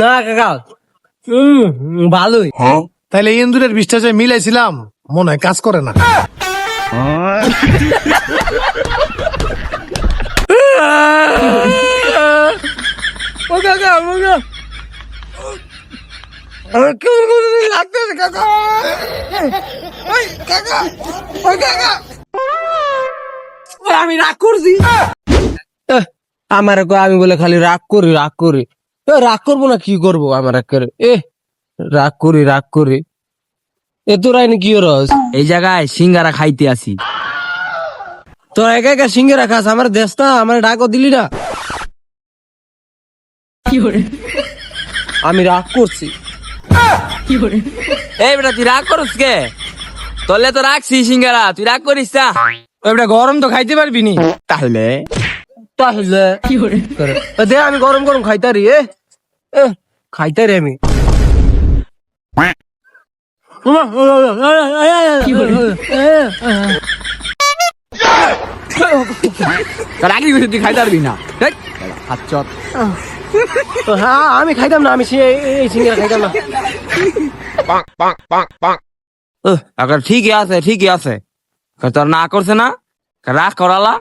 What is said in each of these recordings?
না কাকা ভালোই। তাইলে ইন্দুরের বিষটা যে মিলাইছিলাম মনে হয় কাজ করে না। ও কাকা আমার কেমন লাগতেছে কাকা। কাকা আমি রাগ করছি। আমার আমি বলে খালি রাগ করি রাগ করবো না কি করবো আমার রাগ করি এ তোরাই কি রস এই জায়গায় সিঙ্গারা খাইতে আসি। তোরা একা একা সিঙ্গারা খাস আমার দেশ না আমার ডাকও দিলি না। আমি রাগ করছি। এই বেটা তুই রাগ করস কে? তলে তো রাখছি সিঙ্গারা, তুই রাগ করিস না। ওটা গরম তো খাইতে পারবি নি তাহলে তাহলে দে আমি গরম খাইতারি খাইতারি আমি। রাগি গেছিস তুই খাইতে পারবি না। হ্যাঁ আমি খাইতাম না, আমি এই সিঙ্গারা খাইতাম না। এখন ঠিকই আছে তোর না করছে না রাগ করালা।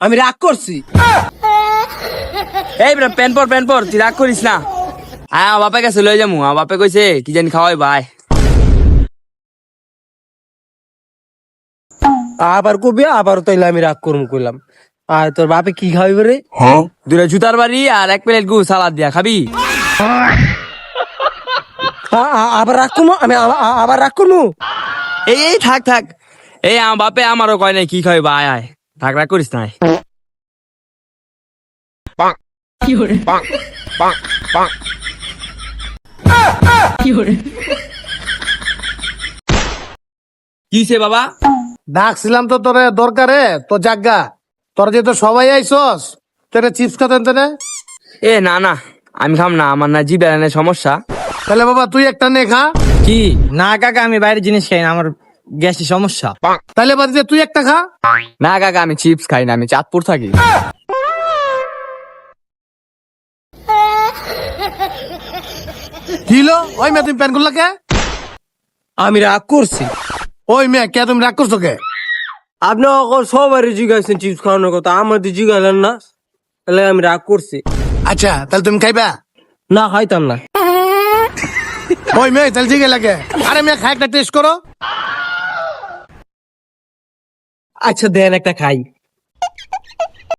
আমি রাগ করছি। এই বেটা প্যান পর তুই রাগ করিস না। আমার বাপে কাছে লই যাবো, আমার বাপে কইছে কি জানি খাওয়াই ভাই। আবার কবি আবার তাইলে আমি রাগ করবো কইলাম। আর তোর বাপে কি খাওয়াইবে রে? দুটা জুতার বাড়ি আর 1 প্লেট গু সালাদ দিয়া খাবি। আবার রাগ করবো আমি আবার রাগ করবো। এই থাক এই আমার বাপে আমারও কয় নাই কি খাওয়াই ভাই আয় থাক রাগ করিস না। কিছে বাবা? ডাকছিলাম তো তোরে দরকারে তো জাগা তোর যেহেতু সবাই আইসস তোরে চিপস খাতেন তেনে। না আমি খাম না, আমার না জিভে সমস্যা। তাহলে বাবা তুই একটা নে খা। কি না কাকা আমি বাইরের জিনিস খাই না, আমার গ্যাসের সমস্যা। তাহলে বাদ তুই একটা খা। না কাকা আমি চিপস খাই না, আমি চাঁদপুর থাকি। কিলো ওই মেয়ে তুমি প্যান করলা কে? আমি রাগ করছি। ওই মেয়ে কে তুমি রাগ করছো কে? আপনি সবারই জিজ্ঞাসেন চিপস খাওয়ানোর কথা, আমার তো জিজ্ঞাসলেন না, তাহলে আমি রাগ করছি। আচ্ছা তাহলে তুমি খাইবা? না খাইতাম না। ওই মেয়ে তাহলে জিগে লাগে। আরে মেয়ে খাই একটা টেস্ট করো। আচ্ছা দেন একটা খাই।